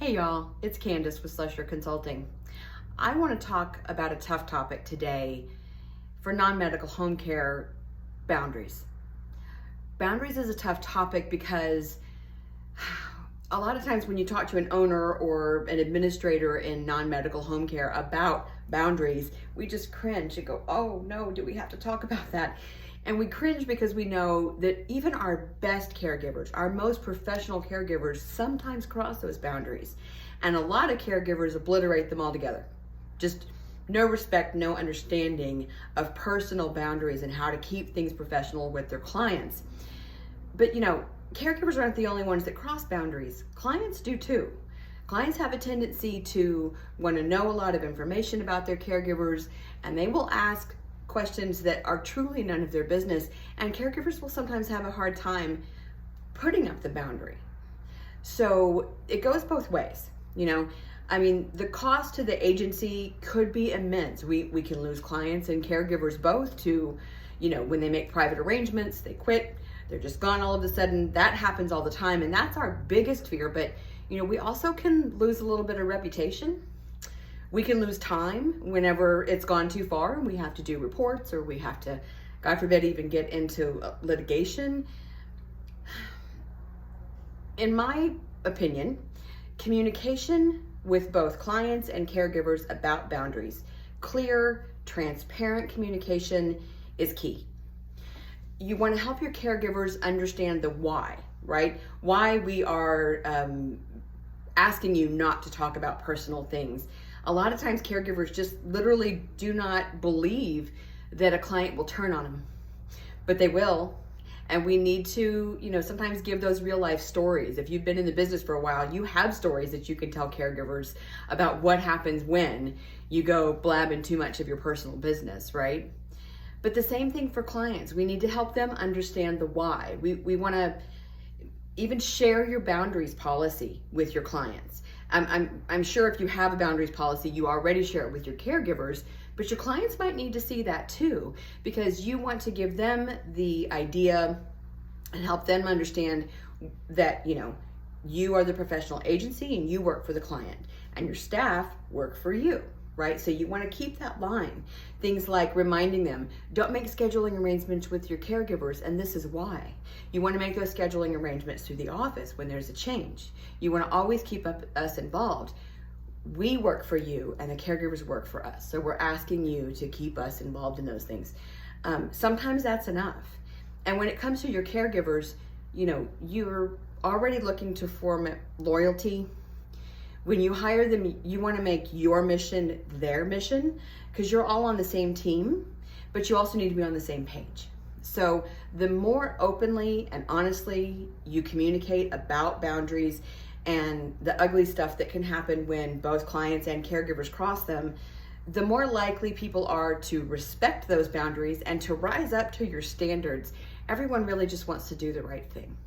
Hey y'all, it's Candace with Slusher Consulting. I want to talk about a tough topic today for non-medical home care: boundaries. Boundaries is a tough topic because a lot of times when you talk to an owner or an administrator in non-medical home care about boundaries, we just cringe and go, oh no, do we have to talk about that? And we cringe because we know that even our best caregivers, our most professional caregivers, sometimes cross those boundaries. And a lot of caregivers obliterate them altogether. Just no respect, no understanding of personal boundaries and how to keep things professional with their clients. But caregivers aren't the only ones that cross boundaries. Clients do too. Clients have a tendency to want to know a lot of information about their caregivers, and they will ask questions that are truly none of their business, and caregivers will sometimes have a hard time putting up the boundary. So it goes both ways. The cost to the agency could be immense. We can lose clients and caregivers both to, when they make private arrangements, they quit, they're just gone all of a sudden. That happens all the time, and that's our biggest fear. But we also can lose a little bit of reputation. We can lose time whenever it's gone too far and we have to do reports, or we have to, God forbid, even get into litigation. In my opinion, communication with both clients and caregivers about boundaries, clear, transparent communication is key. You want to help your caregivers understand the why, right? Why we are asking you not to talk about personal things. A lot of times caregivers just literally do not believe that a client will turn on them, but they will. And we need to, sometimes give those real life stories. If you've been in the business for a while, you have stories that you can tell caregivers about what happens when you go blabbing too much of your personal business, right? But the same thing for clients. We need to help them understand the why. We want to even share your boundaries policy with your clients. I'm sure if you have a boundaries policy, you already share it with your caregivers, but your clients might need to see that too, because you want to give them the idea and help them understand that, you are the professional agency and you work for the client and your staff work for you, right? So you want to keep that line. Things like reminding them, don't make scheduling arrangements with your caregivers, and this is why. You want to make those scheduling arrangements through the office when there's a change. You want to always keep us involved. We work for you and the caregivers work for us. So we're asking you to keep us involved in those things. Sometimes that's enough. And when it comes to your caregivers, you're already looking to form loyalty. When you hire them, you want to make your mission their mission, because you're all on the same team, but you also need to be on the same page. So the more openly and honestly you communicate about boundaries and the ugly stuff that can happen when both clients and caregivers cross them, the more likely people are to respect those boundaries and to rise up to your standards. Everyone really just wants to do the right thing.